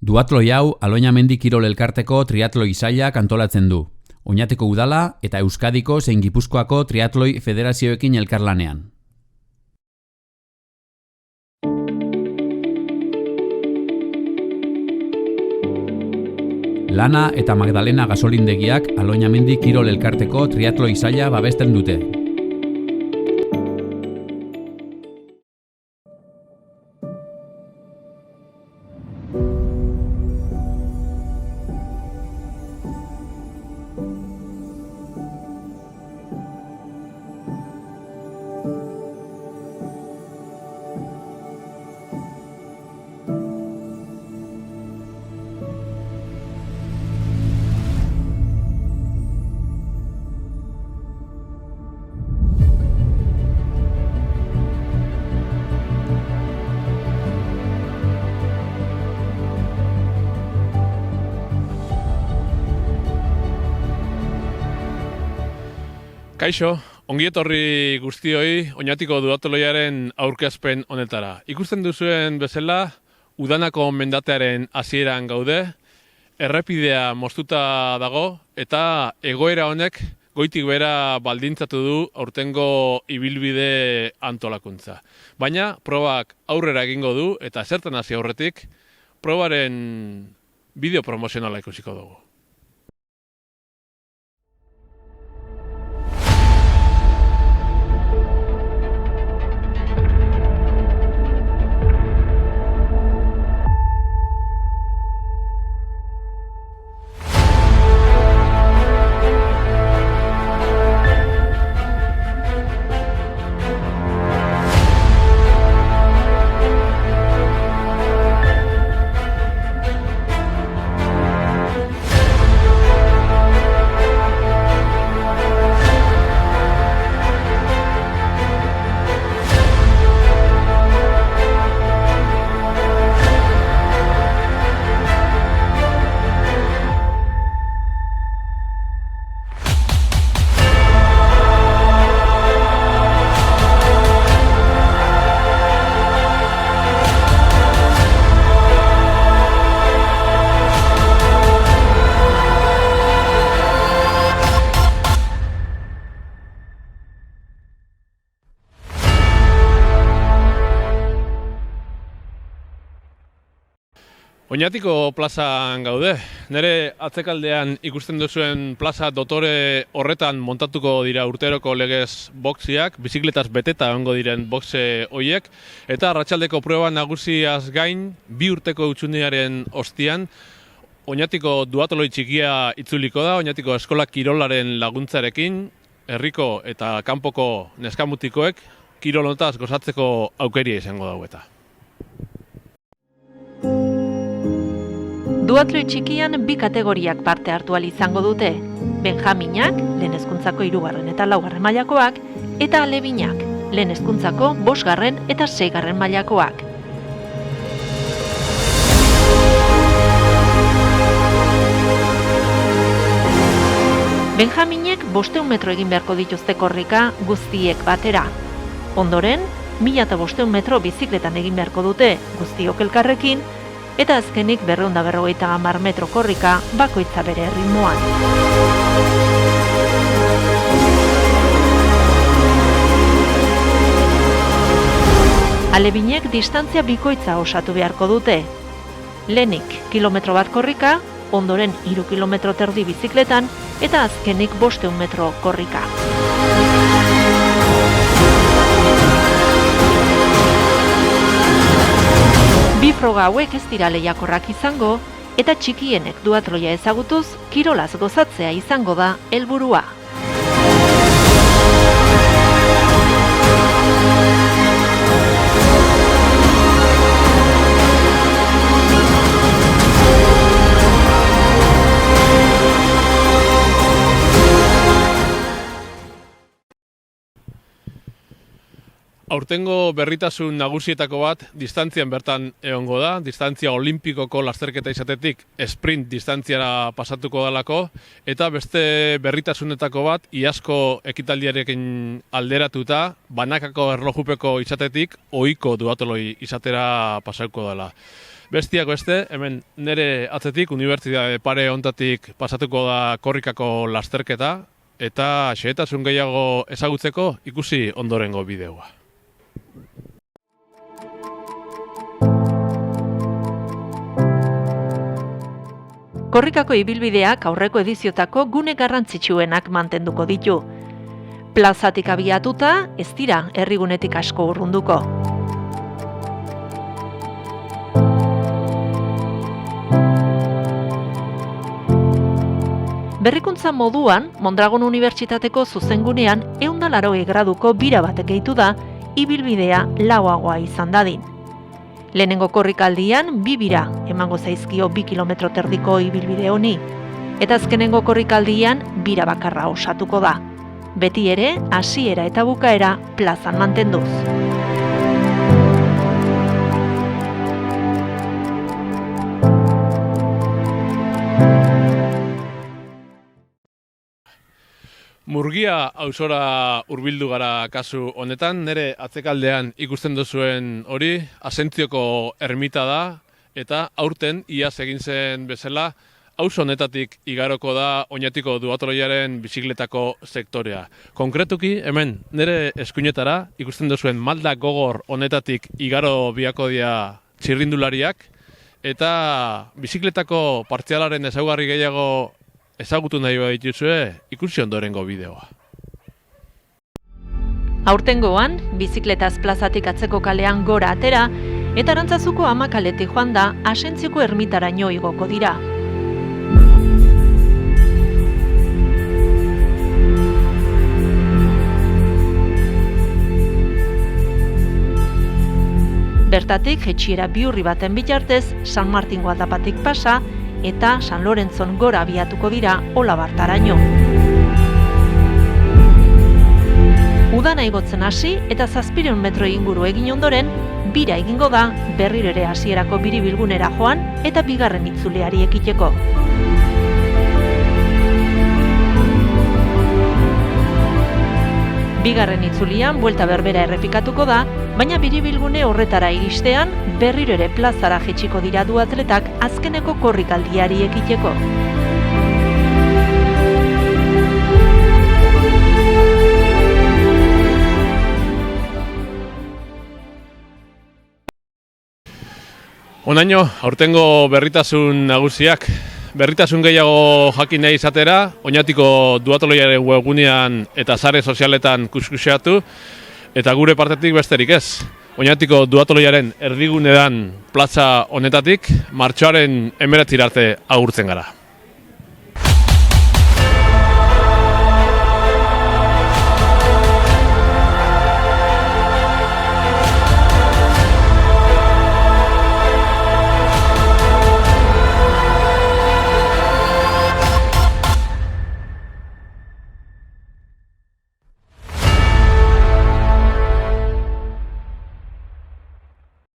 Duatloi hau Aloñamendi Kirol Elkarteko triatloi sailak antolatzen du. Oñatiko udala eta Euskadiko zein Gipuzkoako triatloi federazioekin elkarlanean. Lana eta Magdalena gasolindegiak Aloñamendi Kirol Elkarteko triatloi saila babesten dute. Kaixo, ongietorri guztioi Oñatiko duatloiaren aurkezpen honetara. Ikusten duzuen bezala, udanako mendatearen hasieran gaude, errepidea moztuta dago eta egoera honek goitik bera baldintzatu du aurtengo ibilbide antolakuntza. Baina probak aurrera egingo du eta zertan hasi aurretik, probaren bideo promozionala ikusiko dugu. Oñatiko plazan gaude. Nere atzekaldean ikusten duzuen plaza dotore horretan montatuko dira urteroko legez boxiak, bizikletaz beteta egongo diren boxe hoiek, eta arratsaldeko proba nagusiaz gain, 2 urteko hutsunearen ostian, Oñatiko duatloi txikia itzuliko da, Oñatiko eskola kirolaren laguntzarekin, herriko eta kanpoko neskamutikoek kirolotaz gozatzeko aukeria izango dago eta. Duatloi txikian 2 kategoriak parte hartu ahal izango dute. Benjaminak, lehen hezkuntzako 3. eta 4. mailakoak, eta alebinak, lehen hezkuntzako 5. eta 6. mailakoak. Benjaminek 500 metro egin beharko dituzte korrika guztiek batera. Ondoren, 1500 metro bizikletan egin beharko dute guztiok elkarrekin, eta azkenik 250 metro korrika bakoitza bere erritmoan. Alebinek distantzia bikoitza osatu beharko dute. Lehenik kilometro bat korrika, ondoren 3 kilometro terdi bizikletan, eta azkenik 500 metro korrika. Bi froga hauek ez dira lehiakorrak izango, eta txikienek duatloia ezagutuz, kirolaz gozatzea izango da helburua. Aurtengo berritasun nagusietako bat distantzian bertan egongo da, distantzia olimpikoko lasterketa izatetik sprint distantziara pasatuko dalako, eta beste berritasunetako bat iazko ekitaldiarekin alderatuta, banakako erlojupeko izatetik ohiko duatloi izatera pasatuko dela. Bestiak beste, hemen nire atzetik, unibertsitate pare hontatik pasatuko da korrikako lasterketa, eta xehetasun gehiago ezagutzeko ikusi ondorengo bideoa. Korrikako ibilbideak aurreko ediziotako gune garrantzitsuenak mantenduko ditu. Plazatik abiatuta, ez dira herrigunetik asko urrunduko. Berrikuntza moduan, Mondragon Unibertsitateko zuzengunean 180 graduko bira batek gehitu da, ibilbidea lauagoa izan dadin. Lehenengo korrikaldian 2 bira emango zaizkio 2 kilometro terdiko ibilbide honi, eta azkenengo korrikaldian bira bakarra osatuko da. Beti ere, hasiera eta bukaera plazan mantenduz. Murgia auzora hurbildu gara kasu honetan, nire atzekaldean ikusten duzuen hori Asentzioko ermita da, eta aurten iaz egin zen bezala, auzo honetatik igaroko da Oñatiko duatoloiaren bizikletako sektorea. Konkretuki, hemen, nire eskuinetara ikusten duzuen malda gogor honetatik igaro biako dira txirrindulariak, eta bizikletako partzialaren ezaugarri gehiago ezagutu nahi badituzue, ikusi ondorengo bideoa. Aurtengoan, bizikletaz plazatik atzeko kalean gora atera, eta Arantzazuko Amakaletik joan da Asentzioko ermitaraino igoko dira. Bertatik, jetxiera bihurri baten bitartez, San Martingo aldapatik pasa, eta San Lorentzon gora abiatuko dira Olabartaraino. Udana igotzen hasi eta 700 metro inguru egin ondoren, bira egingo da berriro ere hasierako biribilgunera joan eta bigarren itzuleari ekiteko. Bigarren itzulian buelta berbera errepikatuko da, baina biribilgune horretara iristean berriro ere plazara jetxiko dira du atletak azkeneko korrikaldiari ekiteko. Honaino, aurtengo berritasun nagusiak. Berritasun gehiago jakin nahi izatera, Oñatiko duatoloiaren webgunean eta sare sozialetan kuskuseatu, eta gure partetik besterik ez. Oñatiko duatoloiaren erdigunean plaza honetatik, martxoaren 19 arte agurtzen gara.